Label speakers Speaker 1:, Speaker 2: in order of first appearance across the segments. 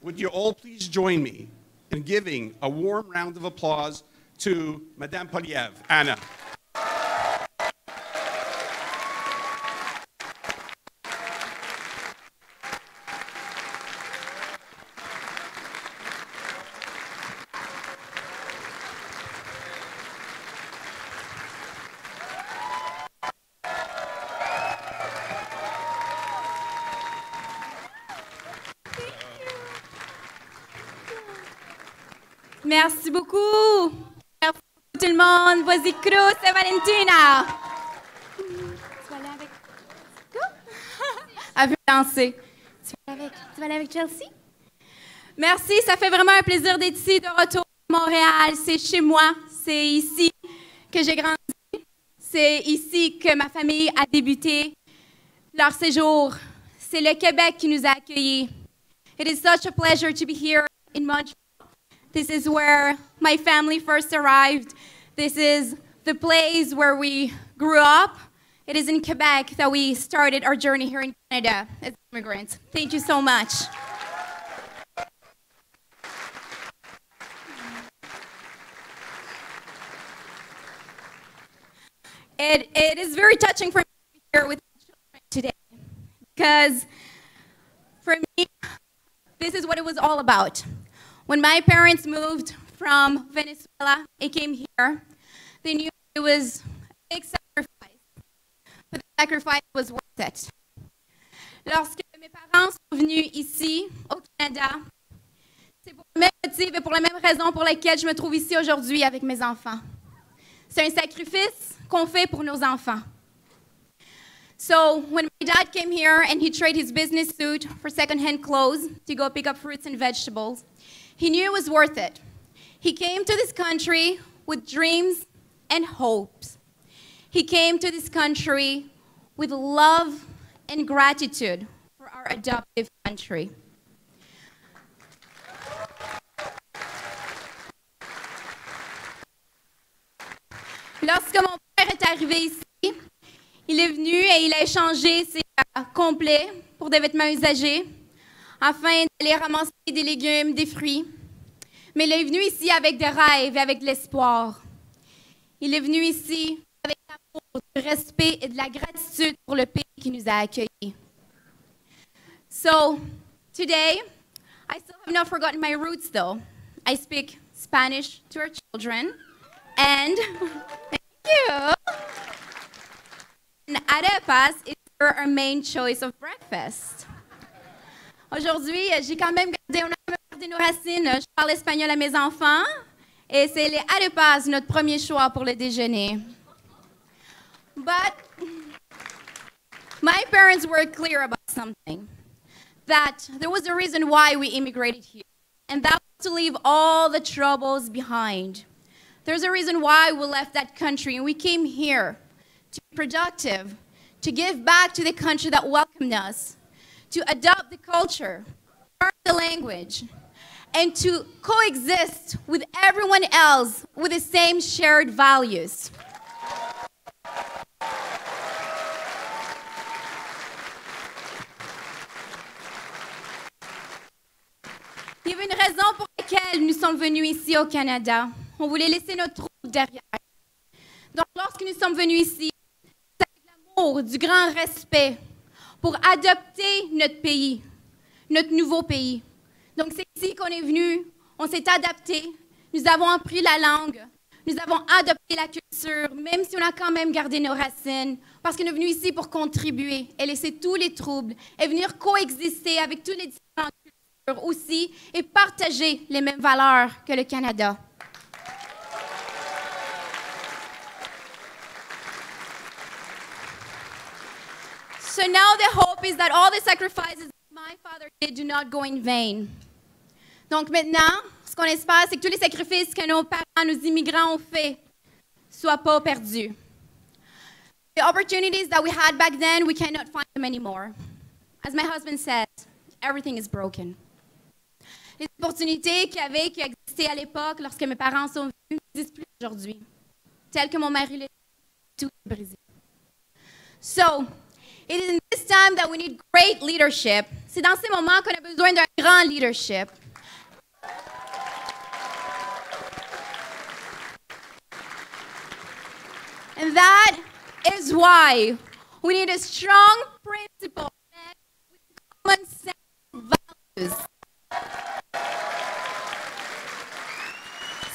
Speaker 1: would you all please join me in giving a warm round of applause to Madame Poilièvre, Anna.
Speaker 2: Merci beaucoup. Merci tout le monde. Vas-y, Cruz et Valentina. Tu vas aller avec... Elle veut danser. Tu vas aller avec Chelsea? Merci, ça fait vraiment un plaisir d'être ici, de retour à Montréal. C'est chez moi. C'est ici que j'ai grandi. C'est ici que ma famille a débuté leur séjour. C'est le Québec qui nous a accueillis. It is such a pleasure to be here in Montreal. This is where my family first arrived. This is the place where we grew up. It is in Quebec that we started our journey here in Canada as immigrants. Thank you so much. It is very touching for me to be here with my children today because for me, this is what it was all about. When my parents moved from Venezuela and came here, they knew it was a big sacrifice, but the sacrifice was worth it. Lorsque mes parents sont venus ici, au Canada, c'est pour le même motif et pour la même raison pour laquelle je me trouve ici aujourd'hui avec mes enfants. C'est un sacrifice qu'on fait pour nos enfants. So when my dad came here and he traded his business suit for secondhand clothes to go pick up fruits and vegetables, he knew it was worth it. He came to this country with dreams and hopes. He came to this country with love and gratitude for our adoptive country. Lorsque mon père est arrivé ici, il est venu et il a échangé ses complets pour des vêtements usagés afin d'aller ramasser des légumes, des fruits. Mais il est venu ici avec des rêves et avec de l'espoir. Il est venu ici avec l'amour, du respect et de la gratitude pour le pays qui nous a accueillis. So, today, I still have not forgotten my roots though. I speak Spanish to our children and, thank you. And arepas is our main choice of breakfast. Aujourd'hui, j'ai quand même gardé nos racines. Je parle espagnol à mes enfants et c'est les arepas notre premier choix pour le déjeuner. But my parents were clear about something, that there was a reason why we immigrated here, and that was to leave all the troubles behind. There's a reason why we left that country and we came here to be productive, to give back to the country that welcomed us, to adopt the culture, learn the language, and to coexist with everyone else with the same shared values. Il y avait une raison pour laquelle nous sommes venus ici au Canada. On voulait laisser notre troupe derrière. Donc, lorsque nous sommes venus ici, c'est avec l'amour, du grand respect, pour adopter notre pays, notre nouveau pays. Donc, c'est ici qu'on est venu, on s'est adapté, nous avons appris la langue, nous avons adopté la culture, même si on a quand même gardé nos racines, parce qu'on est venu ici pour contribuer et laisser tous les troubles et venir coexister avec toutes les différentes cultures aussi et partager les mêmes valeurs que le Canada. So now the hope is that all the sacrifices my father did do not go in vain. Donc maintenant, ce qu'on espère, c'est que tous les sacrifices que nos parents, nos immigrants ont faits, soient pas perdus. The opportunities that we had back then, we cannot find them anymore. As my husband says, everything is broken. Les opportunités qui existaient à l'époque, lorsque mes parents sont venus, n'existent plus aujourd'hui. Tel que mon mari l'a dit, tout est brisé. So, it is in this time that we need great leadership. C'est dans ces moments qu'on a besoin d'un grand grand leadership. And that is why we need a strong principle with common sense values.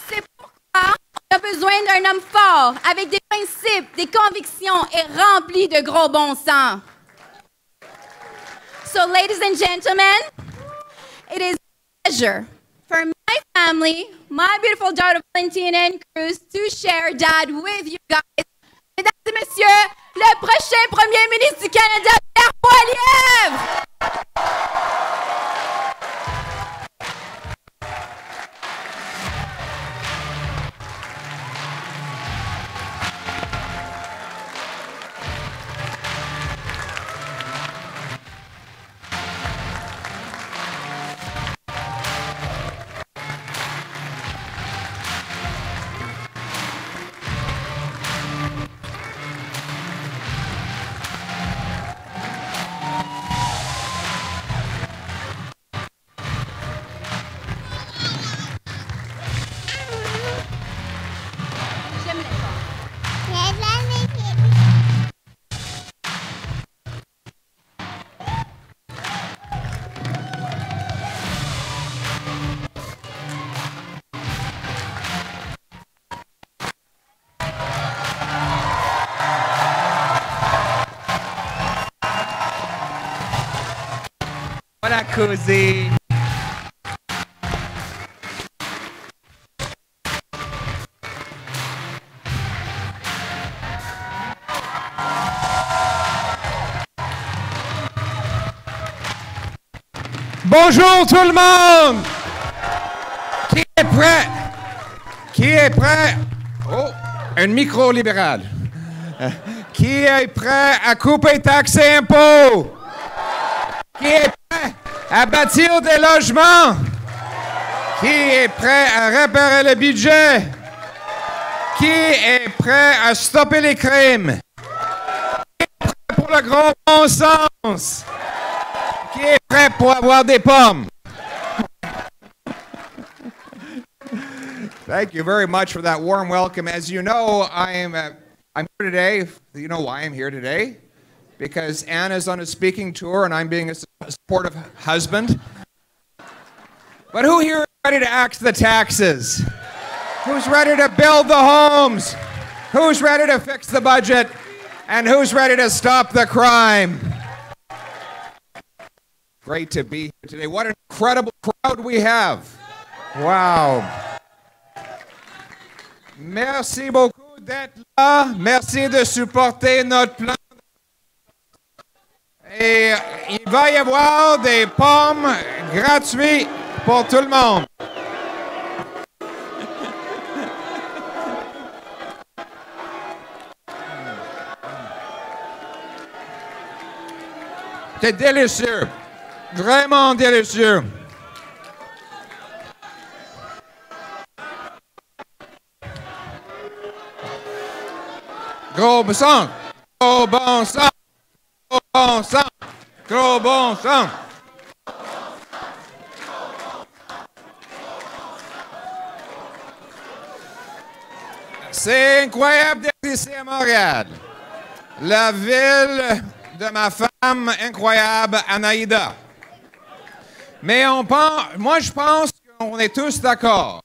Speaker 2: C'est pourquoi on a besoin d'un homme fort, avec des principes, des convictions et rempli de gros bon sens. So, ladies and gentlemen, it is a pleasure for my family, my beautiful daughter Valentina and Cruz, to share Dad with you guys. Mesdames et messieurs, le prochain Premier ministre du Canada, Pierre Poilièvre!
Speaker 3: Voilà, causer. Bonjour tout le monde! Qui est prêt? Qui est prêt? Oh, un micro libéral. Qui est prêt à couper taxes et impôts? Qui est prêt à bâtir des logements? Qui est prêt à réparer le budget? Qui est prêt à stopper les crimes? Qui est prêt pour le gros bon sens? Qui est prêt pour avoir des pommes? Thank you very much for that warm welcome. As you know, I'm here today. You know why I'm here today? Because Anna's on a speaking tour and I'm being a supportive husband. But who here is ready to axe the taxes? Who's ready to build the homes? Who's ready to fix the budget? And who's ready to stop the crime? Great to be here today. What an incredible crowd we have. Wow. Merci beaucoup d'être là. Merci de supporter notre plan. Et il va y avoir des pommes gratuites pour tout le monde. C'est délicieux. Vraiment délicieux. Gros bon sang. Gros bon sang. Gros bon sang. Gros bon sang. C'est incroyable d'être ici à Montréal. La ville de ma femme incroyable, Anaïda. Mais moi je pense qu'on est tous d'accord.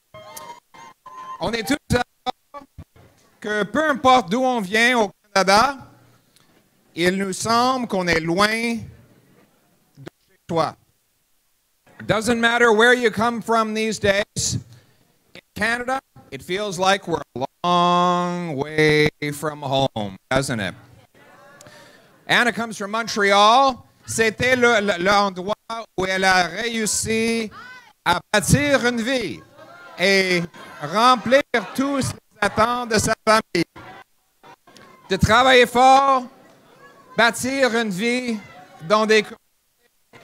Speaker 3: On est tous d'accord que peu importe d'où on vient au Canada, il nous semble qu'on est loin de chez toi. It doesn't matter where you come from these days. In Canada, it feels like we're a long way from home, doesn't it? Anna comes from Montreal. C'était l'endroit où elle a réussi à bâtir une vie et remplir toutes les attentes de sa famille. De travailler fort, bâtir une vie dans des conditions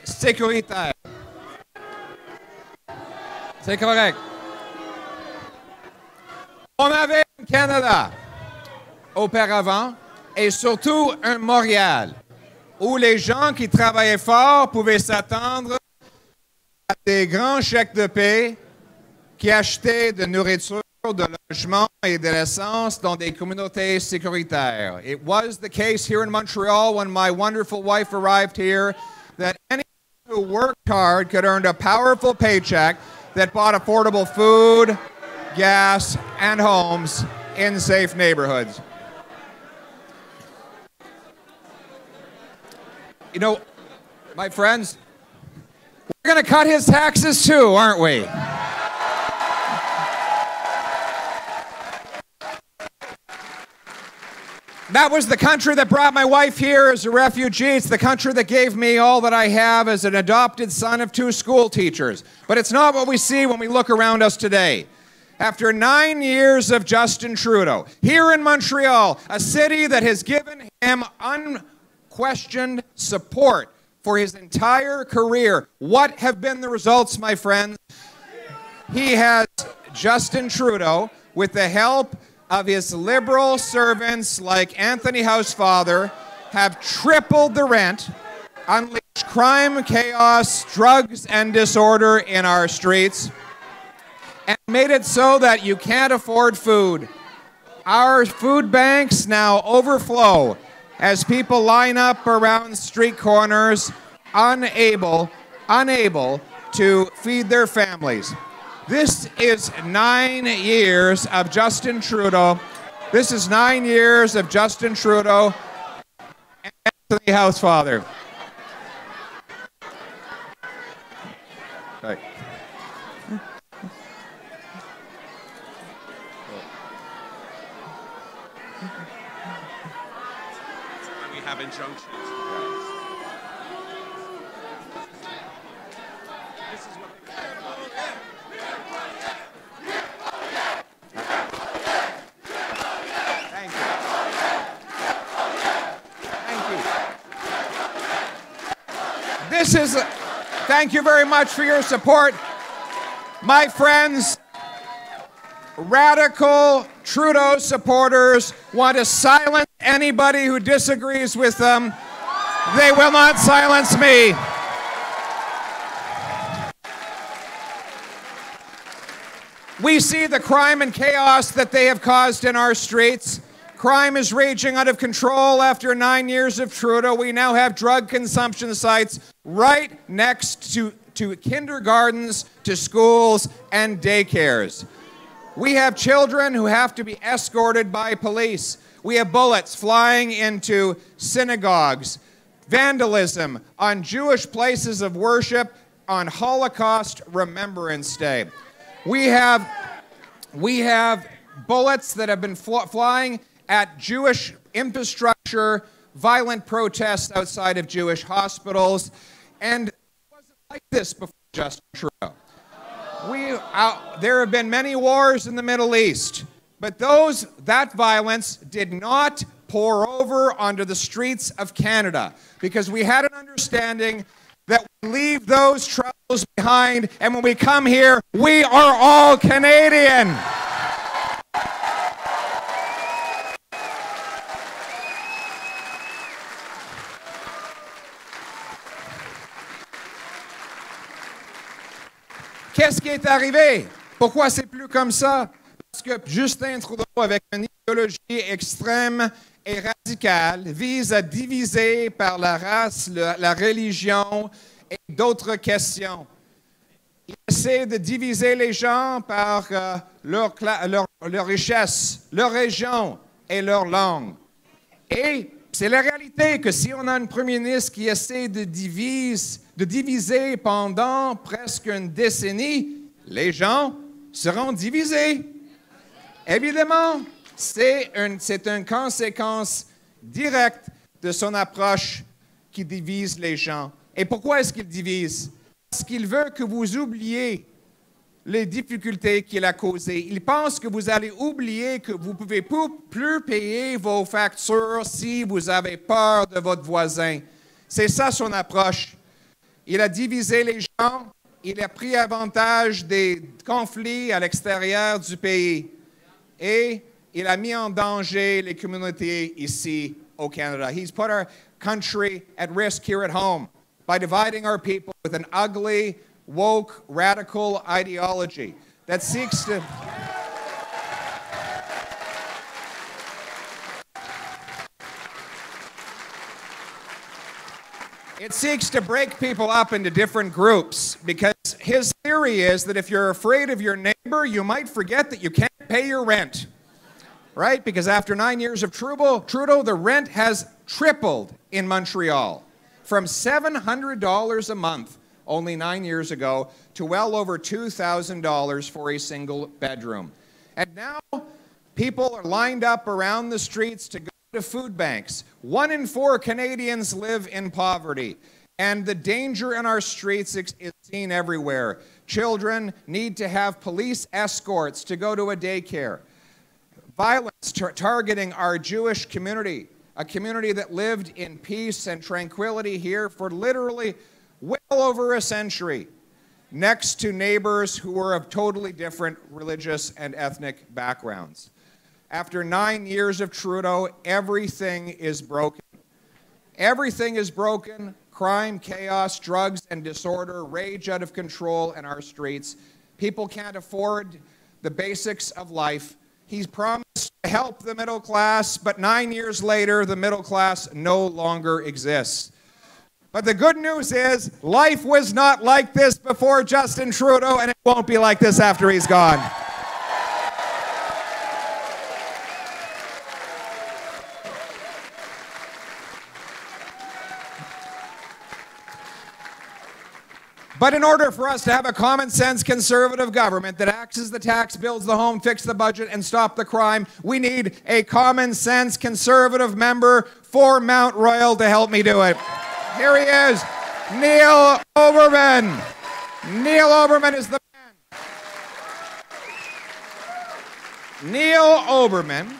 Speaker 3: sécuritaires. C'est correct. On avait un Canada auparavant et surtout un Montréal où les gens qui travaillaient fort pouvaient s'attendre à des grands chèques de paie qui achetaient de nourriture, de logement et de l'essence dans des communautés sécuritaires. It was the case here in Montreal when my wonderful wife arrived here that anyone who worked hard could earn a powerful paycheck that bought affordable food, gas, and homes in safe neighborhoods. You know, my friends, we're going to cut his taxes too, aren't we? That was the country that brought my wife here as a refugee. It's the country that gave me all that I have as an adopted son of 2 school teachers. But it's not what we see when we look around us today. After 9 years of Justin Trudeau, here in Montreal, a city that has given him unquestioned support for his entire career, what have been the results, my friends? He has, Justin Trudeau, with the help of his liberal servants like Anthony Housefather, have tripled the rent, unleashed crime, chaos, drugs, and disorder in our streets, and made it so that you can't afford food. Our food banks now overflow as people line up around street corners, unable to feed their families. This is 9 years of Justin Trudeau. This is 9 years of Justin Trudeau and Anthony Housefather. Right.
Speaker 1: We have injunctions.
Speaker 3: Thank you very much for your support. My friends, radical Trudeau supporters want to silence anybody who disagrees with them. They will not silence me. We see the crime and chaos that they have caused in our streets. Crime is raging out of control after 9 years of Trudeau. We now have drug consumption sites right next to kindergartens, to schools, and daycares. We have children who have to be escorted by police. We have bullets flying into synagogues, vandalism on Jewish places of worship on Holocaust Remembrance Day. We have bullets that have been flying at Jewish infrastructure, violent protests outside of Jewish hospitals, and it wasn't like this before Justin Trudeau. There have been many wars in the Middle East, but that violence did not pour over onto the streets of Canada, because we had an understanding that we leave those troubles behind, and when we come here, we are all Canadian. Qu'est-ce qui est arrivé? Pourquoi c'est plus comme ça? Parce que Justin Trudeau, avec une idéologie extrême et radicale, vise à diviser par la race, la religion et d'autres questions. Il essaie de diviser les gens par leur richesse, leur région et leur langue. Et c'est la réalité que si on a un premier ministre qui essaie de diviser pendant presque une décennie, les gens seront divisés. Évidemment, c'est une conséquence directe de son approche qui divise les gens. Et pourquoi est-ce qu'il divise? Parce qu'il veut que vous oubliez les difficultés qu'il a causées. Il pense que vous allez oublier que vous ne pouvez plus payer vos factures si vous avez peur de votre voisin. C'est ça son approche. Il a divisé les gens, il a pris avantage des conflits à l'extérieur du pays et il a mis en danger les communautés ici au Canada. He's put our country at risk here at home by dividing our people with an ugly, woke, radical ideology that seeks to... It seeks to break people up into different groups because his theory is that if you're afraid of your neighbor, you might forget that you can't pay your rent, right? Because after 9 years of Trudeau, the rent has tripled in Montreal from $700 a month only 9 years ago to well over $2,000 for a single bedroom. And now people are lined up around the streets to go to food banks. 1 in 4 Canadians live in poverty, and the danger in our streets is seen everywhere. Children need to have police escorts to go to a daycare. Violence targeting our Jewish community, a community that lived in peace and tranquility here for literally well over a century, next to neighbors who were of totally different religious and ethnic backgrounds. After 9 years of Trudeau, everything is broken. Everything is broken. Crime, chaos, drugs, and disorder rage out of control in our streets. People can't afford the basics of life. He's promised to help the middle class, but 9 years later, the middle class no longer exists. But the good news is, life was not like this before Justin Trudeau, and it won't be like this after he's gone. But in order for us to have a common sense conservative government that axes the tax, builds the home, fixes the budget, and stop the crime, we need a common sense conservative member for Mount Royal to help me do it. Here he is, Neil Oberman. Neil Oberman is the man. Neil Oberman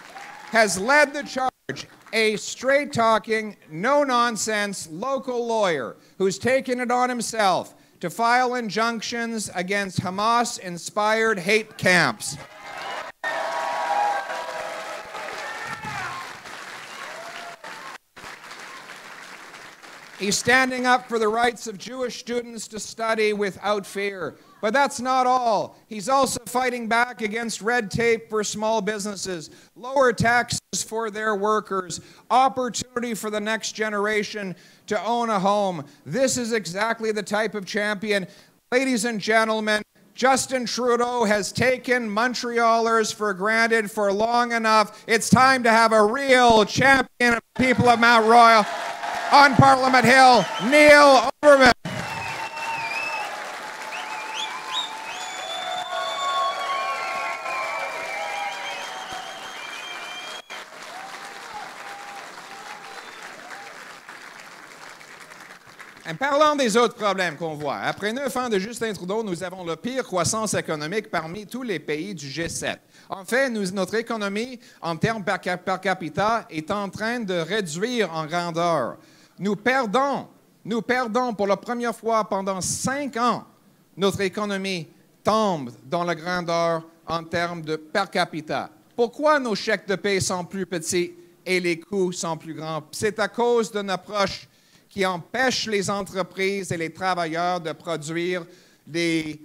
Speaker 3: has led the charge, a straight-talking, no-nonsense local lawyer who's taken it on himself to file injunctions against Hamas-inspired hate camps. He's standing up for the rights of Jewish students to study without fear. But that's not all. He's also fighting back against red tape for small businesses, lower taxes for their workers, opportunity for the next generation to own a home. This is exactly the type of champion. Ladies and gentlemen, Justin Trudeau has taken Montrealers for granted for long enough. It's time to have a real champion of the people of Mount Royal on Parliament Hill, Neil Oberman. Parlons des autres problèmes qu'on voit. Après 9 ans de Justin Trudeau, nous avons la pire croissance économique parmi tous les pays du G7. En fait, notre économie, en termes par capita, est en train de réduire en grandeur. Nous perdons pour la première fois pendant 5 ans, notre économie tombe dans la grandeur en termes de per capita. Pourquoi nos chèques de paie sont plus petits et les coûts sont plus grands? C'est à cause d'une approche qui empêche les entreprises et les travailleurs de produire des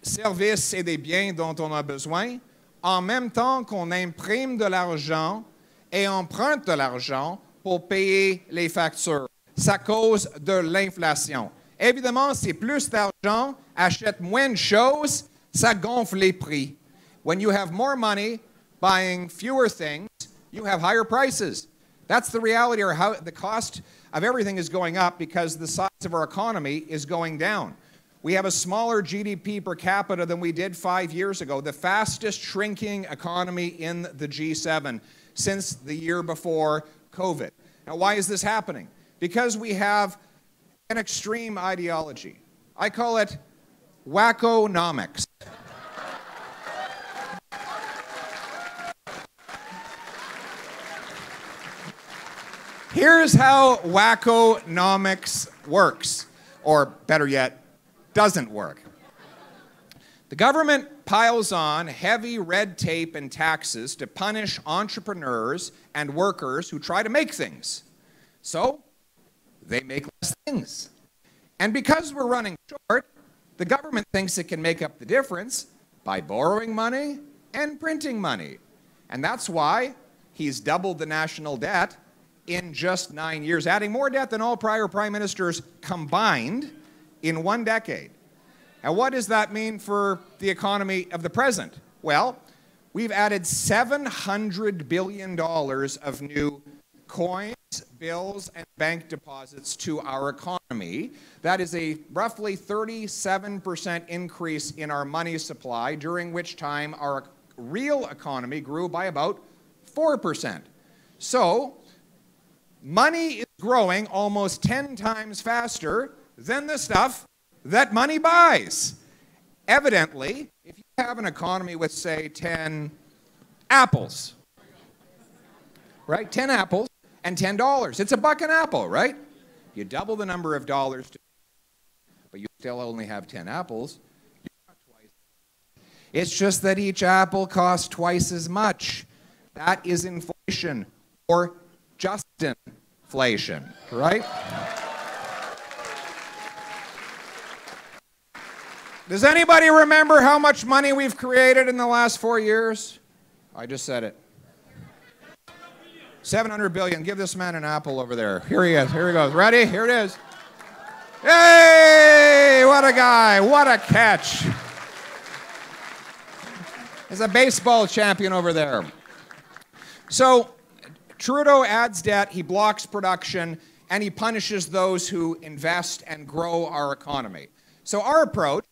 Speaker 3: services et des biens dont on a besoin, en même temps qu'on imprime de l'argent et emprunte de l'argent pour payer les factures. Ça cause de l'inflation. Évidemment, si plus d'argent achète moins de choses, ça gonfle les prix. When you have more money buying fewer things, you have higher prices. That's the reality, or how the cost of everything is going up because the size of our economy is going down. We have a smaller GDP per capita than we did 5 years ago, the fastest shrinking economy in the G7 since the year before COVID. Now, why is this happening? Because we have an extreme ideology. I call it wackonomics. Here's how wackonomics works, or better yet, doesn't work. The government piles on heavy red tape and taxes to punish entrepreneurs and workers who try to make things. So, they make less things. And because we're running short, The government thinks it can make up the difference by borrowing money and printing money. And that's why he's doubled the national debt in just 9 years, adding more debt than all prior prime ministers combined in 1 decade. And what does that mean for the economy of the present? Well, we've added $700 billion of new coins, bills, and bank deposits to our economy. That is a roughly 37% increase in our money supply, during which time our real economy grew by about 4%. So, money is growing almost 10 times faster than the stuff that money buys. Evidently, if you have an economy with, say, 10 apples, right? 10 apples and $10. It's $1 an apple, right? You double the number of dollars, but you still only have 10 apples. You're not twice. It's just that each apple costs twice as much. That is inflation, or just inflation, right? Does anybody remember how much money we've created in the last 4 years? I just said it. 700 billion. Give this man an apple over there. Here he is. Here he goes. Ready? Here it is. Hey, what a guy. What a catch. There's a baseball champion over there. So Trudeau adds debt, he blocks production, and he punishes those who invest and grow our economy. So our approach,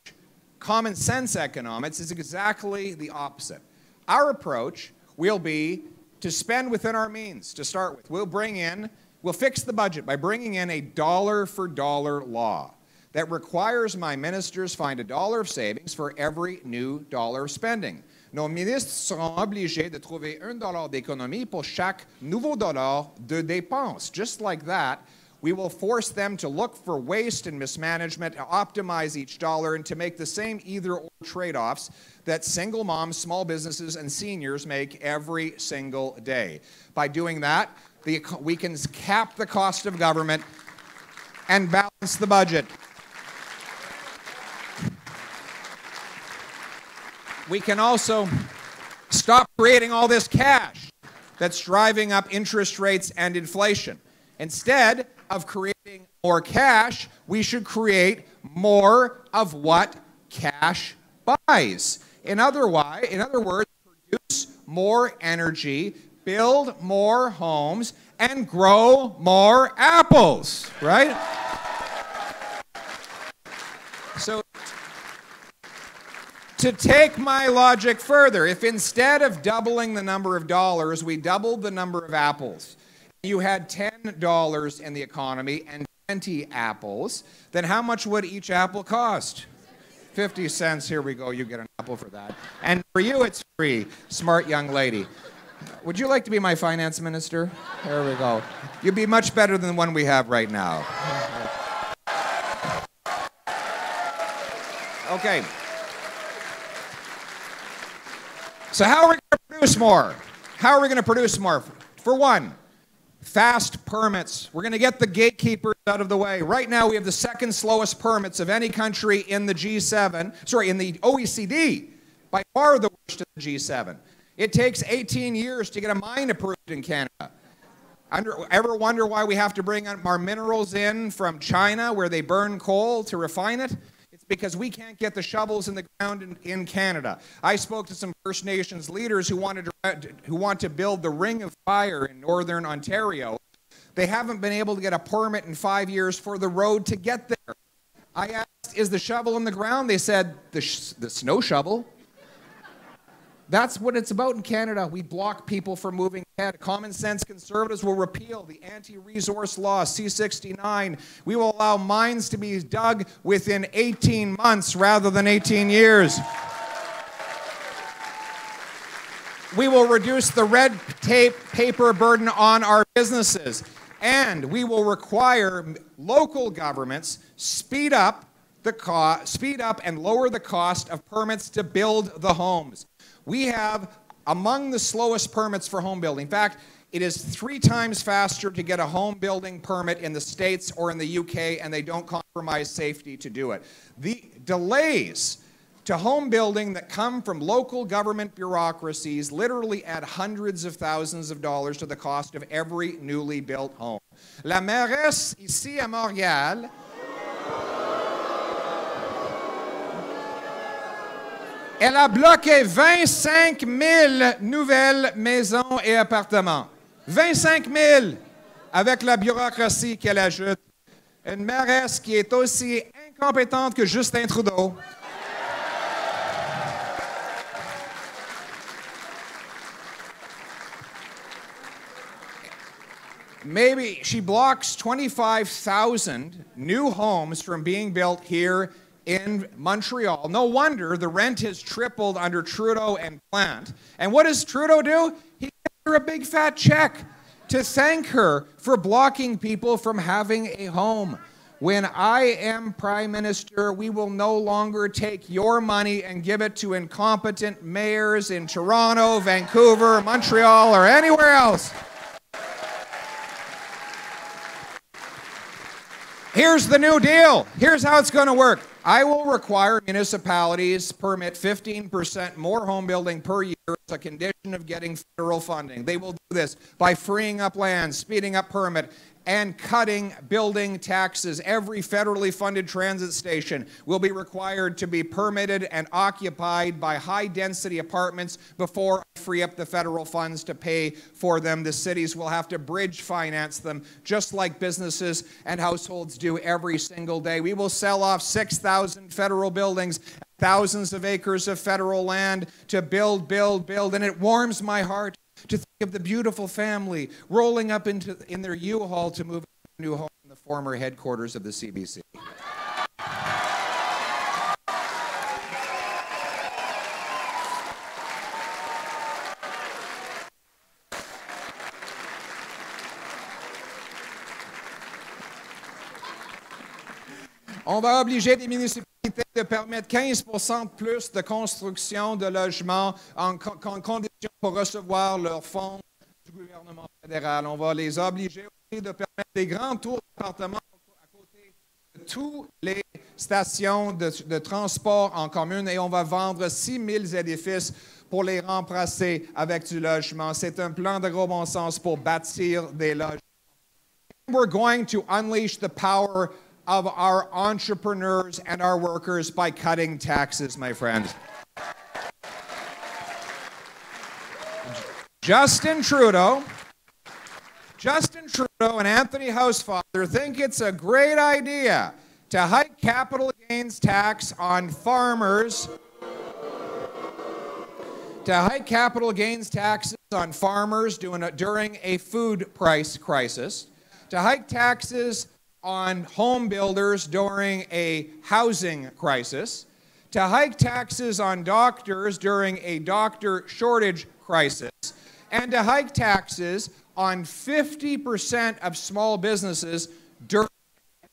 Speaker 3: common sense economics, is exactly the opposite. Our approach will be to spend within our means to start with. We'll fix the budget by bringing in a dollar-for-dollar law that requires my ministers find $1 of savings for every new dollar of spending. Nos ministres seront obligés de trouver $1 d'économie pour chaque nouveau dollar de dépense. Just like that, we will force them to look for waste and mismanagement, to optimize each dollar, and to make the same either-or trade-offs that single moms, small businesses, and seniors make every single day. By doing that, we can cap the cost of government and balance the budget. We can also stop creating all this cash that's driving up interest rates and inflation. Instead of creating more cash, we should create more of what cash buys. In other words, produce more energy, build more homes, and grow more apples, right? So, to take my logic further, if instead of doubling the number of dollars, we doubled the number of apples, you had $10 in the economy and 20 apples, then how much would each apple cost? 50 cents. Here we go. You get an apple for that. And for you, it's free. Smart young lady. Would you like to be my finance minister? There we go. You'd be much better than the one we have right now. Okay. So how are we going to produce more? How are we going to produce more? For one, fast permits. We're going to get the gatekeepers out of the way. Right now, we have the second slowest permits of any country in the in the OECD. By far the worst of the G7. It takes 18 years to get a mine approved in Canada. Ever wonder why we have to bring our minerals in from China, where they burn coal to refine it? It's because we can't get the shovels in the ground in Canada. I spoke to some First Nations leaders who want to build the Ring of Fire in northern Ontario. They haven't been able to get a permit in 5 years for the road to get there. I asked, is the shovel in the ground? They said, the snow shovel. That's what it's about in Canada. We block people from moving ahead. Common sense conservatives will repeal the anti-resource law, C-69. We will allow mines to be dug within 18 months rather than 18 years. We will reduce the red tape paper burden on our businesses. And we will require local governments speed up and lower the cost of permits to build the homes. We have among the slowest permits for home building. In fact, it is 3 times faster to get a home building permit in the States or in the UK, and they don't compromise safety to do it. delays to home building that come from local government bureaucracies literally add hundreds of thousands of dollars to the cost of every newly built home. La mairesse ici à Montréal elle a bloqué 25 000 nouvelles maisons et appartements. 25 000 avec la bureaucratie qu'elle ajoute. Une mairesse qui est aussi incompétente que Justin Trudeau. Maybe she blocks 25,000 new homes from being built here in Montreal. No wonder the rent has tripled under Trudeau and Plante. And what does Trudeau do? He gives her a big fat check to thank her for blocking people from having a home. When I am Prime Minister, we will no longer take your money and give it to incompetent mayors in Toronto, Vancouver, Montreal, or anywhere else. Here's the new deal. Here's how it's going to work. I will require municipalities permit 15% more home building per year as a condition of getting federal funding. They will do this by freeing up land, speeding up permit, and cutting building taxes. Every federally funded transit station will be required to be permitted and occupied by high-density apartments before I free up the federal funds to pay for them. The cities will have to bridge finance them, just like businesses and households do every single day. We will sell off 6,000 federal buildings, thousands of acres of federal land to build, and it warms my heart to think of the beautiful family rolling up in their U-Haul to move to a new home in the former headquarters of the CBC. On va obliger des municipalités de permettre 15% de plus de construction de logements en condition pour recevoir leurs fonds du gouvernement fédéral. On va les obliger aussi de permettre des grands tours d'appartements à côté de toutes les stations de transport en commun et on va vendre 6 000 édifices pour les remplacer avec du logement. C'est un plan de gros bon sens pour bâtir des logements. We're going to unleash the power of our entrepreneurs and our workers by cutting taxes, my friend. Justin Trudeau and Anthony Housefather think it's a great idea to hike capital gains tax on farmers, during a food price crisis, to hike taxes on home builders during a housing crisis, to hike taxes on doctors during a doctor shortage crisis, and to hike taxes on 50% of small businesses during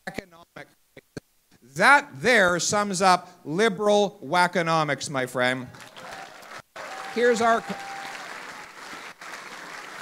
Speaker 3: economic crisis. That there sums up liberal wackonomics, my friend. Here's our...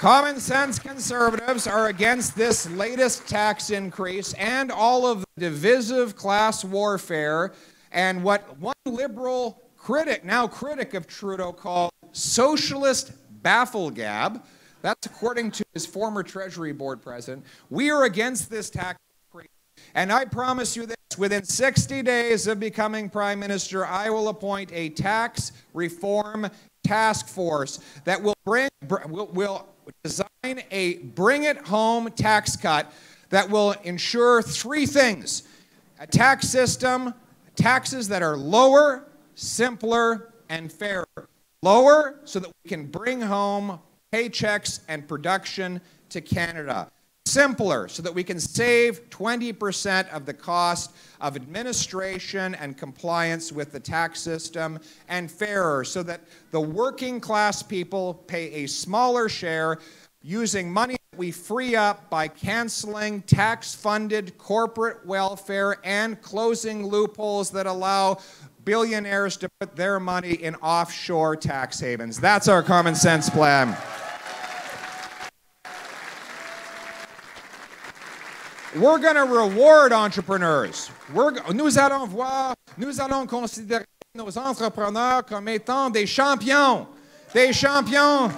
Speaker 3: Common sense conservatives are against this latest tax increase and all of the divisive class warfare and what one liberal critic, now critic of Trudeau, called socialist bafflegab. That's according to his former Treasury Board president. We are against this tax increase. And I promise you this, within 60 days of becoming Prime Minister, I will appoint a tax reform task force that will design a bring-it-home tax cut that will ensure three things: a tax system, taxes that are lower, simpler, and fairer. Lower so that we can bring home paychecks and production to Canada. Simpler so that we can save 20% of the cost of administration and compliance with the tax system, and fairer so that the working class people pay a smaller share using money that we free up by canceling tax-funded corporate welfare and closing loopholes that allow billionaires to put their money in offshore tax havens. That's our common sense plan. We're going to reward entrepreneurs. Nous allons voir Nous allons considérer nos entrepreneurs comme étant des champions. Des champions.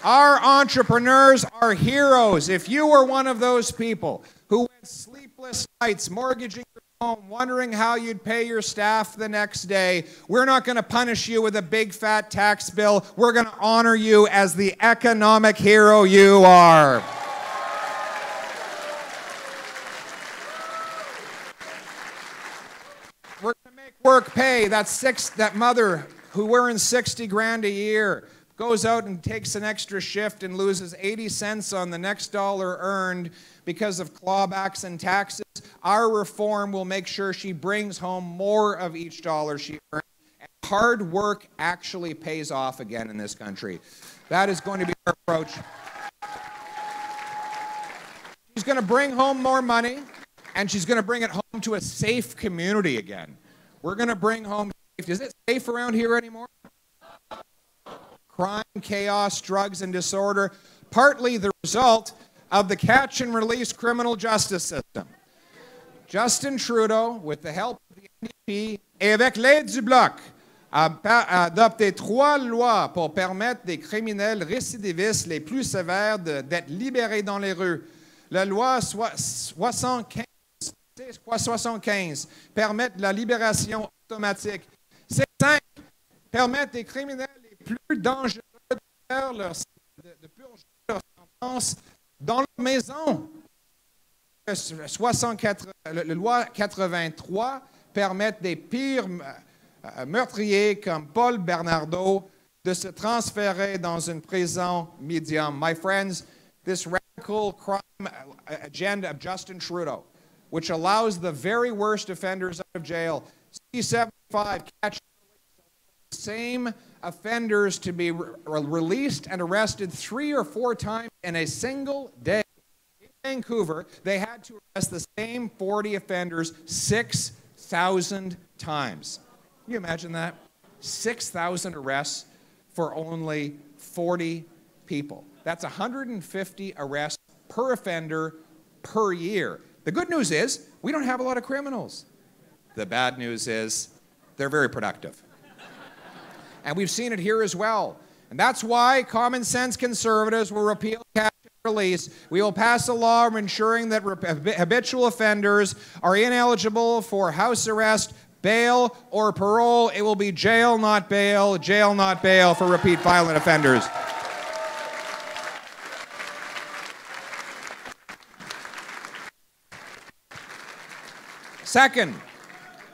Speaker 3: Our entrepreneurs are heroes. If you were one of those people who went sleepless nights, mortgaging your home, wondering how you'd pay your staff the next day, we're not going to punish you with a big fat tax bill. We're going to honor you as the economic hero you are. We're going to make work pay. That mother who earns 60 grand a year goes out and takes an extra shift and loses 80 cents on the next dollar earned because of clawbacks and taxes. Our reform will make sure she brings home more of each dollar she earns. And hard work actually pays off again in this country. That is going to be our approach. She's going to bring home more money, and she's going to bring it home to a safe community again. We're going to bring home safety. Is it safe around here anymore? Crime, chaos, drugs, and disorder, partly the result of the catch-and-release criminal justice system. Justin Trudeau, with the help of the NDP et avec l'aide du Bloc, a adopté 3 lois pour permettre des criminels récidivistes les plus sévères d'être libérés dans les rues. La loi 75 permet la libération automatique. C5 permet des criminels plus dangereux de purger leur sentence dans leur maison. La loi 83 permet des pires meurtriers comme Paul Bernardo de se transférer dans une prison médium. My friends, this radical crime agenda of Justin Trudeau, which allows the very worst offenders out of jail, C-75, catch the same offenders to be released and arrested 3 or 4 times in a single day. In Vancouver, they had to arrest the same 40 offenders 6,000 times. Can you imagine that? 6,000 arrests for only 40 people. That's 150 arrests per offender per year. The good news is we don't have a lot of criminals. The bad news is they're very productive. And we've seen it here as well. And that's why common sense conservatives will repeal catch and release. We will pass a law ensuring that habitual offenders are ineligible for house arrest, bail, or parole. It will be jail, not bail for repeat violent offenders. Second,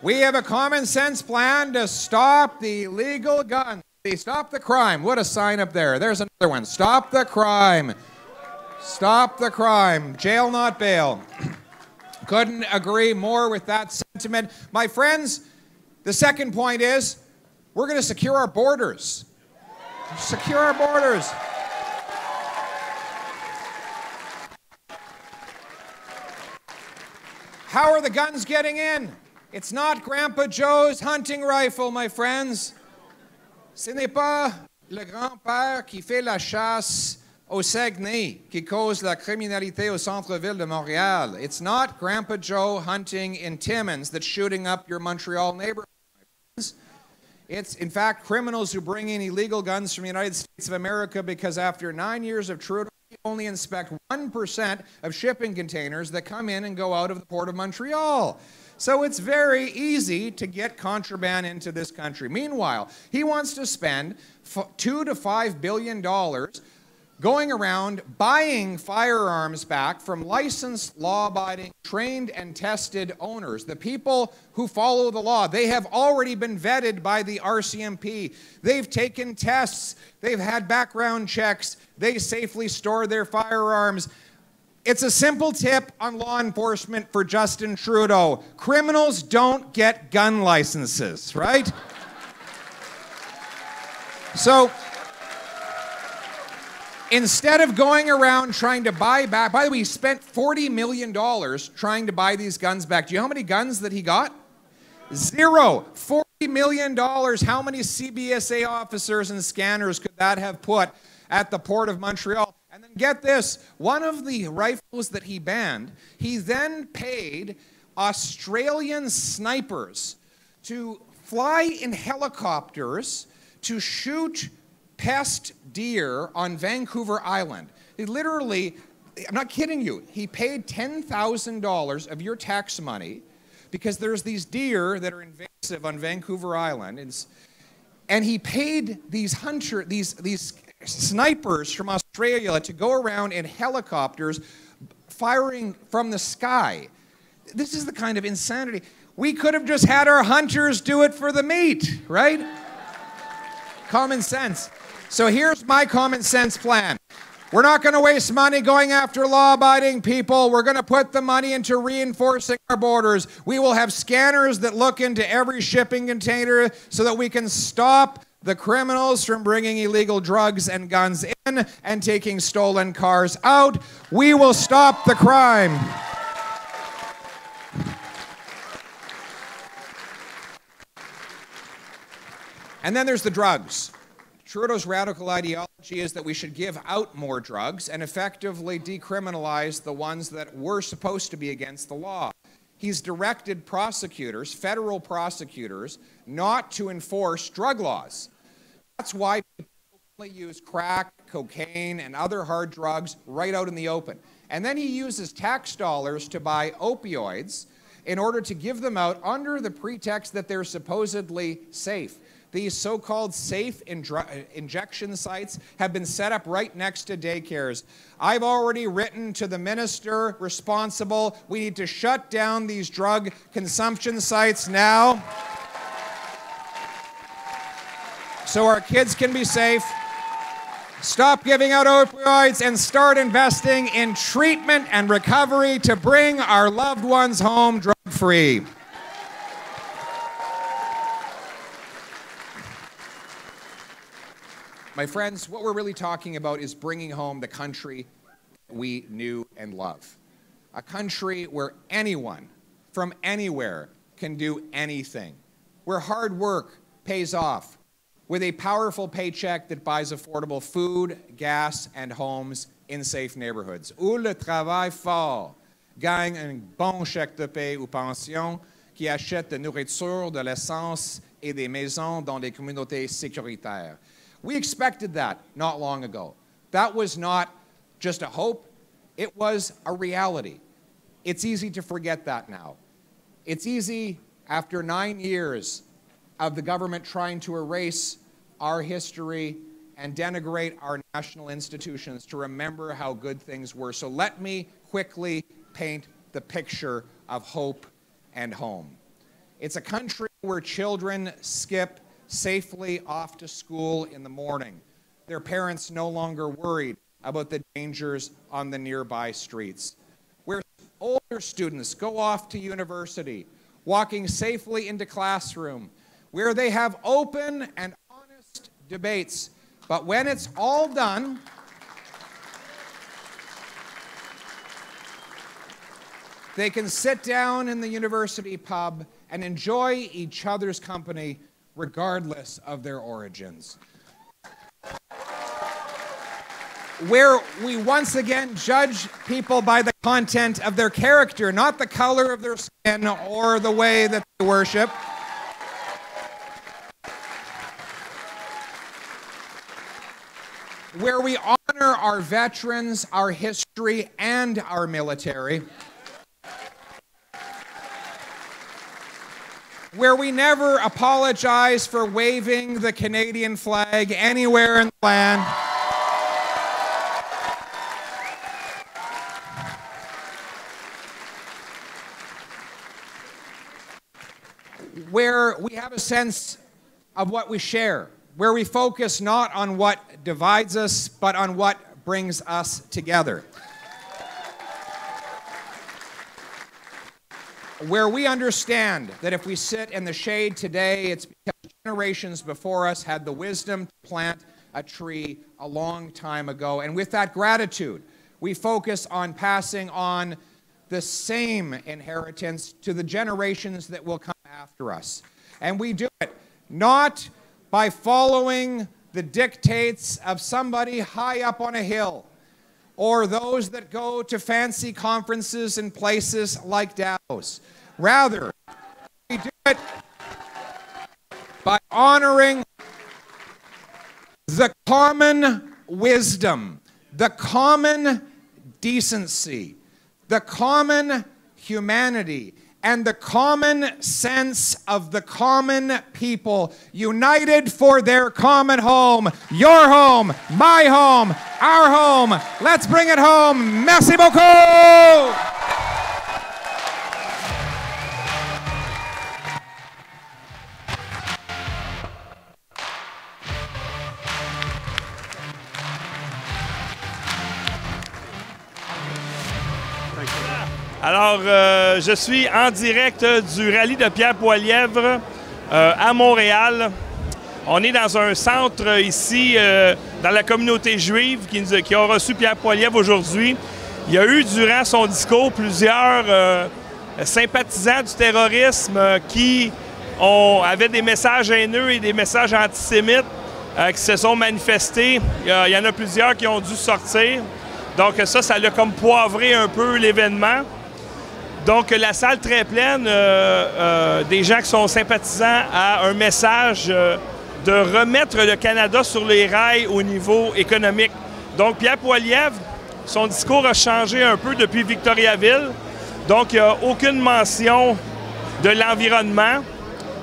Speaker 3: we have a common sense plan to stop the illegal guns. Stop the crime. What a sign up there. There's another one. Stop the crime. Stop the crime. Jail, not bail. Couldn't agree more with that sentiment. My friends, the second point is we're going to secure our borders. Secure our borders. How are the guns getting in? It's not Grandpa Joe's hunting rifle, my friends. Ce n'est pas le grand-père qui fait la chasse au Saguenay qui cause la criminalité au centre-ville de Montréal. It's not Grandpa Joe hunting in Timmins that's shooting up your Montreal neighborhood, my friends. It's, in fact, criminals who bring in illegal guns from the United States of America because after 9 years of Trudeau, we only inspect 1% of shipping containers that come in and go out of the Port of Montreal. So it's very easy to get contraband into this country. Meanwhile, he wants to spend $2 to $5 billion going around buying firearms back from licensed, law-abiding, trained and tested owners. The people who follow the law, they have already been vetted by the RCMP. They've taken tests. They've had background checks. They safely store their firearms. It's a simple tip on law enforcement for Justin Trudeau. Criminals don't get gun licenses, right? So, instead of going around trying to buy back, by the way, he spent $40 million trying to buy these guns back. Do you know how many guns that he got? 0. $40 million. How many CBSA officers and scanners could that have put at the Port of Montreal? And then get this, one of the rifles that he banned, he then paid Australian snipers to fly in helicopters to shoot pest deer on Vancouver Island. He literally, I'm not kidding you, he paid $10,000 of your tax money because there's these deer that are invasive on Vancouver Island. And he paid these snipers from Australia to go around in helicopters firing from the sky. This is the kind of insanity. We could have just had our hunters do it for the meat, right? Common sense. So here's my common sense plan. We're not going to waste money going after law-abiding people. We're going to put the money into reinforcing our borders. We will have scanners that look into every shipping container so that we can stop the criminals from bringing illegal drugs and guns in and taking stolen cars out. We will stop the crime. And then there's the drugs. Trudeau's radical ideology is that we should give out more drugs and effectively decriminalize the ones that were supposed to be against the law. He's directed prosecutors, federal prosecutors, not to enforce drug laws. That's why people openly use crack, cocaine, and other hard drugs right out in the open. And then he uses tax dollars to buy opioids in order to give them out under the pretext that they're supposedly safe. These so-called safe injection sites have been set up right next to daycares. I've already written to the minister responsible. We need to shut down these drug consumption sites now so our kids can be safe. Stop giving out opioids and start investing in treatment and recovery to bring our loved ones home drug-free. My friends, what we're really talking about is bringing home the country we knew and love. A country where anyone from anywhere can do anything. Where hard work pays off. With a powerful paycheck that buys affordable food, gas, and homes in safe neighborhoods. Où le travail fort gagne un bon chèque de paie ou pension qui achète de nourriture, de l'essence et des maisons dans des communautés sécuritaires. We expected that not long ago. That was not just a hope, it was a reality. It's easy to forget that now. It's easy, after 9 years of the government trying to erase our history and denigrate our national institutions, to remember how good things were. So let me quickly paint the picture of hope and home. It's a country where children skip safely off to school in the morning. Their parents no longer worried about the dangers on the nearby streets. Where older students go off to university, walking safely into classroom, where they have open and honest debates. But when it's all done, they can sit down in the university pub and enjoy each other's company regardless of their origins. Where we once again judge people by the content of their character, not the color of their skin or the way that they worship. Where we honor our veterans, our history, and our military. Where we never apologize for waving the Canadian flag anywhere in the land. Where we have a sense of what we share. Where we focus not on what divides us, but on what brings us together. Where we understand that if we sit in the shade today, it's because generations before us had the wisdom to plant a tree a long time ago. And with that gratitude, we focus on passing on the same inheritance to the generations that will come after us. And we do it not by following the dictates of somebody high up on a hill, or those that go to fancy conferences in places like Davos. Rather, we do it by honoring the common wisdom, the common decency, the common humanity, and the common sense of the common people united for their common home. Your home, my home, our home. Let's bring it home. Merci beaucoup!
Speaker 4: Alors, je suis en direct du rallye de Pierre Poilièvre à Montréal. On est dans un centre ici, dans la communauté juive qui a reçu Pierre Poilièvre aujourd'hui. Il y a eu, durant son discours, plusieurs sympathisants du terrorisme qui avaient des messages haineux et des messages antisémites qui se sont manifestés. Il y en a plusieurs qui ont dû sortir. Donc ça l'a comme poivré un peu l'événement. Donc, la salle très pleine, des gens qui sont sympathisants à un message de remettre le Canada sur les rails au niveau économique. Donc, Pierre Poilièvre, son discours a changé un peu depuis Victoriaville. Donc, il n'y a aucune mention de l'environnement,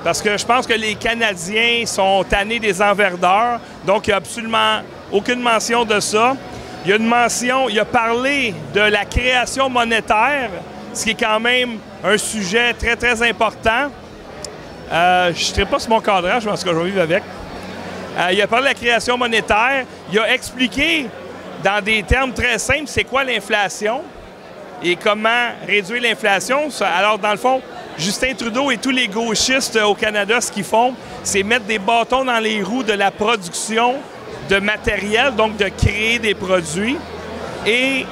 Speaker 4: parce que je pense que les Canadiens sont tannés des enverdeurs. Donc, il n'y a absolument aucune mention de ça. Il y a une mention, il a parlé de la création monétaire, ce qui est quand même un sujet très, très important. Je ne serai pas sur mon cadrage, je pense que je vais vivre avec. Il a parlé de la création monétaire. Il a expliqué, dans des termes très simples, c'est quoi l'inflation et comment réduire l'inflation. Alors, dans le fond, Justin Trudeau et tous les gauchistes au Canada, ce qu'ils font, c'est mettre des bâtons dans les roues de la production de matériel, donc de créer des produits. Et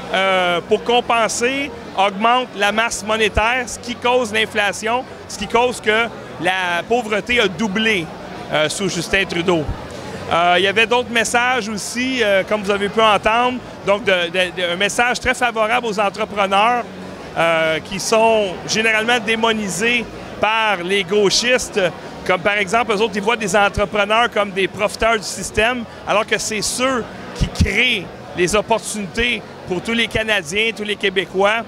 Speaker 4: pour compenser, augmente la masse monétaire, ce qui cause l'inflation, ce qui cause que la pauvreté a doublé sous Justin Trudeau. Il y avait d'autres messages aussi, comme vous avez pu entendre, donc un message très favorable aux entrepreneurs qui sont généralement démonisés par les gauchistes, comme par exemple, eux autres, ils voient des entrepreneurs comme des profiteurs du système, alors que c'est ceux qui créent les opportunités pour tous les Canadiens, tous les Québécois.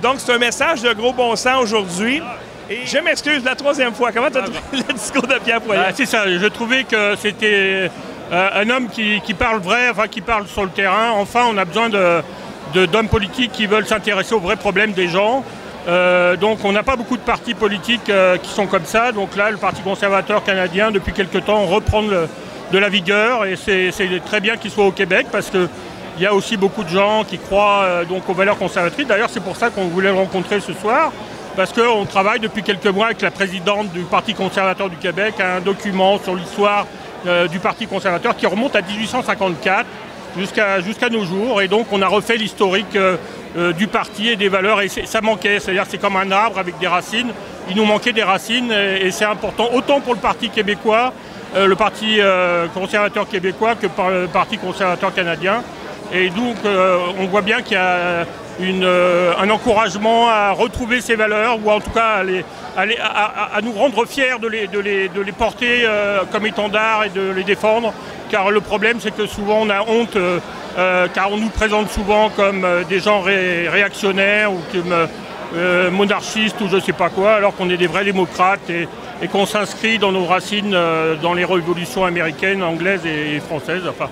Speaker 4: Donc, c'est un message de gros bon sens aujourd'hui. Et je m'excuse la troisième fois. Comment tu as trouvé le discours de Pierre Poilièvre?
Speaker 5: C'est ça. Je trouvais que c'était un homme qui parle vrai, enfin qui parle sur le terrain. Enfin, on a besoin d'hommes politiques qui veulent s'intéresser aux vrais problèmes des gens. Donc, on n'a pas beaucoup de partis politiques qui sont comme ça. Donc là, le Parti conservateur canadien, depuis quelque temps, reprend de la vigueur. Et c'est très bien qu'il soit au Québec parce que il y a aussi beaucoup de gens qui croient donc aux valeurs conservatrices. D'ailleurs, c'est pour ça qu'on voulait le rencontrer ce soir, parce qu'on travaille depuis quelques mois avec la présidente du Parti conservateur du Québec à un document sur l'histoire du Parti conservateur qui remonte à 1854 jusqu'à nos jours. Et donc, on a refait l'historique du parti et des valeurs. Et ça manquait, c'est-à-dire c'est comme un arbre avec des racines. Il nous manquait des racines et c'est important, autant pour le Parti québécois, le Parti conservateur québécois que par le Parti conservateur canadien. Et donc, on voit bien qu'il y a un encouragement à retrouver ces valeurs, ou en tout cas à nous rendre fiers de les porter comme étendard et de les défendre. Car le problème, c'est que souvent on a honte, car on nous présente souvent comme des gens réactionnaires ou comme monarchistes ou je ne sais pas quoi, alors qu'on est des vrais démocrates et qu'on s'inscrit dans nos racines dans les révolutions américaines, anglaises et françaises. Enfin,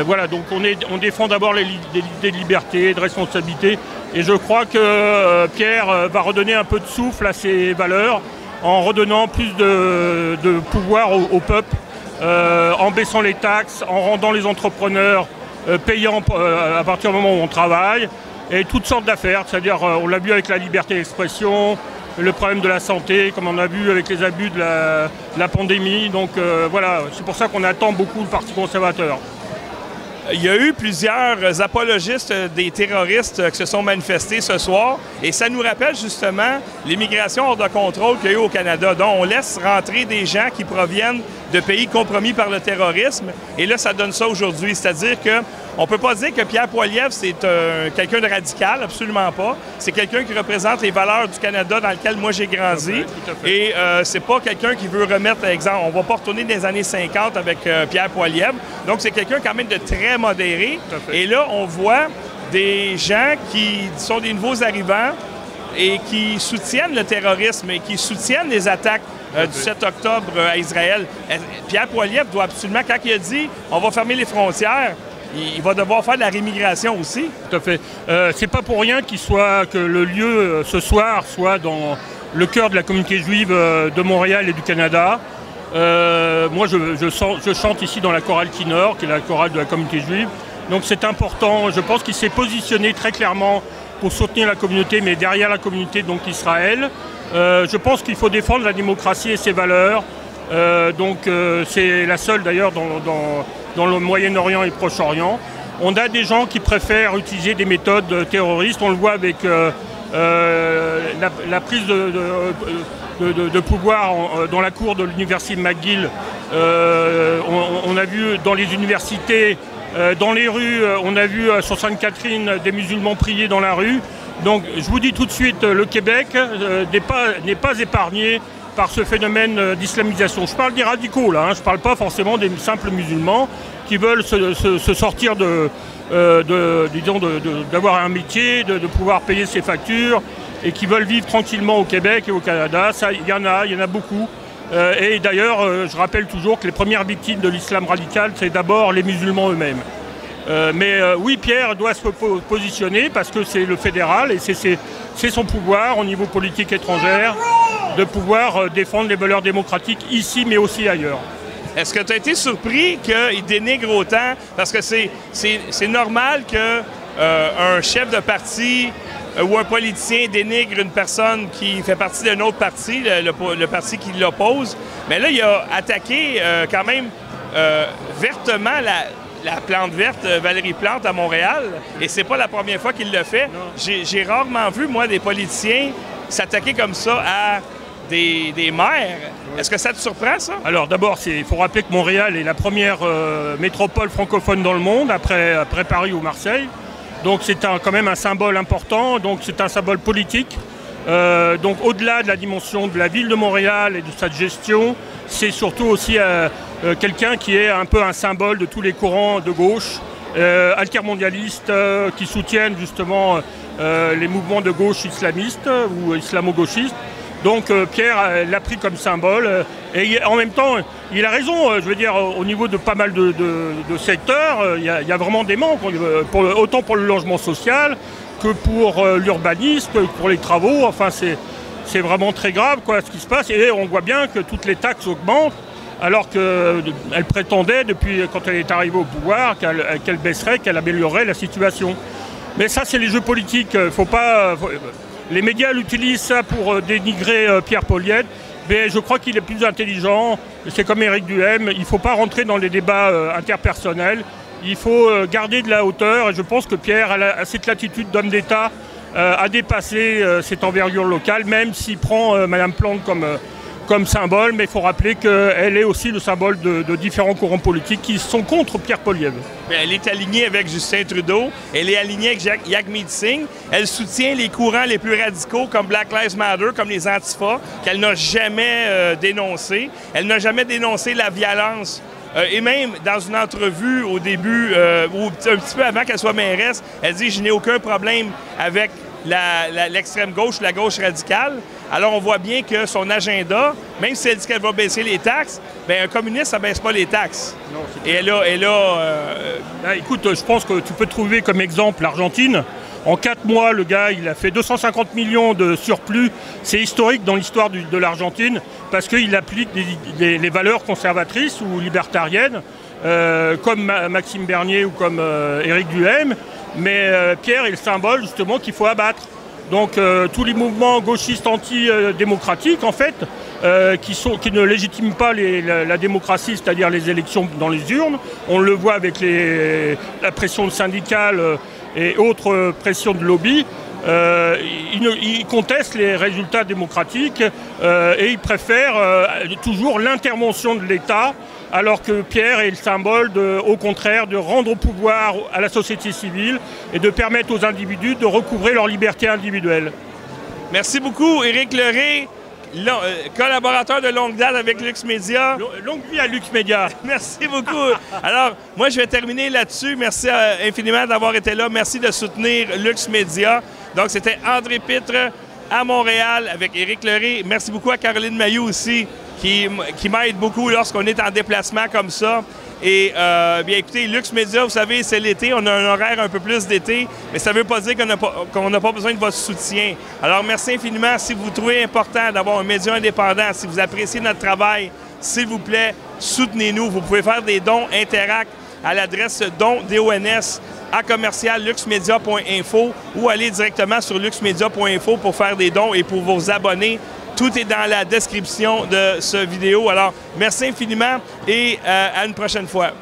Speaker 5: voilà, donc on défend d'abord des libertés, de responsabilités. Et je crois que Pierre va redonner un peu de souffle à ces valeurs en redonnant plus de pouvoir au peuple, en baissant les taxes, en rendant les entrepreneurs payants à partir du moment où on travaille, et toutes sortes d'affaires. C'est-à-dire, on l'a vu avec la liberté d'expression, le problème de la santé, comme on a vu avec les abus de la pandémie. Donc voilà, c'est pour ça qu'on attend beaucoup le Parti conservateur.
Speaker 4: Il y a eu plusieurs apologistes des terroristes qui se sont manifestés ce soir et ça nous rappelle justement l'immigration hors de contrôle qu'il y a eu au Canada. Donc, on laisse rentrer des gens qui proviennent de pays compromis par le terrorisme. Et là, ça donne ça aujourd'hui. C'est-à-dire qu'on ne peut pas dire que Pierre Poilièvre, c'est quelqu'un de radical, absolument pas. C'est quelqu'un qui représente les valeurs du Canada dans lequel moi j'ai grandi. Et c'est pas quelqu'un qui veut remettre, par exemple, on va pas retourner dans les années 50 avec Pierre Poilièvre. Donc, c'est quelqu'un quand même de très modéré. Et là, on voit des gens qui sont des nouveaux arrivants et qui soutiennent le terrorisme et qui soutiennent les attaques du 7 octobre à Israël. Pierre Poilièvre doit absolument, quand il a dit « on va fermer les frontières », il va devoir faire de la rémigration aussi.
Speaker 5: Tout à fait. C'est pas pour rien que le lieu ce soir soit dans le cœur de la communauté juive de Montréal et du Canada. Moi, je chante ici dans la chorale Kinor, qui est la chorale de la communauté juive. Donc c'est important. Je pense qu'il s'est positionné très clairement pour soutenir la communauté, mais derrière la communauté, donc Israël. Je pense qu'il faut défendre la démocratie et ses valeurs. C'est la seule d'ailleurs dans le Moyen-Orient et Proche-Orient. On a des gens qui préfèrent utiliser des méthodes terroristes. On le voit avec la prise de pouvoir dans la cour de l'université McGill. On a vu dans les universités, dans les rues, on a vu sur Sainte-Catherine des musulmans prier dans la rue. Donc je vous dis tout de suite, le Québec n'est pas épargné par ce phénomène d'islamisation. Je parle des radicaux là, je ne parle pas forcément des simples musulmans qui veulent se sortir d'avoir un métier, de pouvoir payer ses factures et qui veulent vivre tranquillement au Québec et au Canada. Ça, il y en a beaucoup. Et d'ailleurs, je rappelle toujours que les premières victimes de l'islam radical, c'est d'abord les musulmans eux-mêmes. Oui, Pierre doit se positionner parce que c'est le fédéral et c'est son pouvoir au niveau politique étrangère de pouvoir défendre les valeurs démocratiques ici mais aussi ailleurs.
Speaker 4: Est-ce que tu as été surpris qu'il dénigre autant? Parce que c'est normal qu'un chef de parti ou un politicien dénigre une personne qui fait partie d'un autre parti, le parti qui l'oppose. Mais là, il a attaqué quand même vertement la plante verte, Valérie Plante à Montréal. Et c'est pas la première fois qu'il le fait. J'ai rarement vu, moi, des politiciens s'attaquer comme ça à des maires. Est-ce que ça te surprend, ça?
Speaker 5: Alors d'abord, il faut rappeler que Montréal est la première métropole francophone dans le monde, après Paris ou Marseille. Donc c'est quand même un symbole important, donc c'est un symbole politique. Donc au-delà de la dimension de la ville de Montréal et de sa gestion, c'est surtout aussi quelqu'un qui est un peu un symbole de tous les courants de gauche, altermondialistes, qui soutiennent justement les mouvements de gauche islamistes ou islamo-gauchistes. Donc Pierre l'a pris comme symbole et en même temps, il a raison, je veux dire, au niveau de pas mal de secteurs, il y a vraiment des manques, autant pour le logement social que pour l'urbanisme, pour les travaux, enfin c'est vraiment très grave quoi, ce qui se passe et on voit bien que toutes les taxes augmentent alors qu'elle prétendait depuis quand elle est arrivée au pouvoir qu'elle baisserait, qu'elle améliorerait la situation. Mais ça c'est les jeux politiques, les médias l'utilisent ça pour dénigrer Pierre Poilièvre, mais je crois qu'il est plus intelligent, c'est comme Éric Duhem, il ne faut pas rentrer dans les débats interpersonnels, il faut garder de la hauteur et je pense que Pierre a cette latitude d'homme d'État à dépasser cette envergure locale, même s'il prend Mme Plante comme symbole, mais il faut rappeler qu'elle est aussi le symbole de différents courants politiques qui sont contre Pierre Poilièvre.
Speaker 4: Elle est alignée avec Justin Trudeau, elle est alignée avec Jagmeet Singh, elle soutient les courants les plus radicaux comme Black Lives Matter, comme les Antifas, qu'elle n'a jamais dénoncé. Elle n'a jamais dénoncé la violence. Et même dans une entrevue au début, ou un petit peu avant qu'elle soit mairesse, elle dit « Je n'ai aucun problème avec l'extrême gauche, la gauche radicale ». Alors on voit bien que son agenda, même si elle dit qu'elle va baisser les taxes, bien, un communiste, ça ne baisse pas les taxes. Non, et
Speaker 5: écoute, je pense que tu peux trouver comme exemple l'Argentine. En 4 mois, le gars, il a fait 250 millions de surplus. C'est historique dans l'histoire de l'Argentine parce qu'il applique les valeurs conservatrices ou libertariennes, comme Maxime Bernier ou comme Éric Duhem. Mais Pierre est le symbole, justement, qu'il faut abattre. Donc tous les mouvements gauchistes antidémocratiques, en fait, qui ne légitiment pas la démocratie, c'est-à-dire les élections dans les urnes. On le voit avec la pression syndicale et autres pressions de lobby. ils contestent les résultats démocratiques et ils préfèrent toujours l'intervention de l'État, alors que Pierre est le symbole, au contraire, de rendre au pouvoir à la société civile et de permettre aux individus de recouvrer leur liberté individuelle.
Speaker 4: Merci beaucoup, Éric Leray, collaborateur de longue date avec Lux Média.
Speaker 5: Longue vie à Lux Média.
Speaker 4: Merci beaucoup. Alors, moi, je vais terminer là-dessus. Merci infiniment d'avoir été là. Merci de soutenir Lux Média. Donc, c'était André Pitre à Montréal avec Éric Leray. Merci beaucoup à Caroline Mailloux aussi, qui m'aide beaucoup lorsqu'on est en déplacement comme ça. Et bien écoutez, Lux Média, vous savez, c'est l'été, on a un horaire un peu plus d'été, mais ça ne veut pas dire qu'on n'a pas besoin de votre soutien. Alors merci infiniment. Si vous trouvez important d'avoir un média indépendant, si vous appréciez notre travail, s'il vous plaît, soutenez-nous. Vous pouvez faire des dons interac à l'adresse don@luxmedia.info ou aller directement sur luxmedia.info pour faire des dons et pour vos abonnés. Tout est dans la description de cette vidéo. Alors, merci infiniment et à une prochaine fois.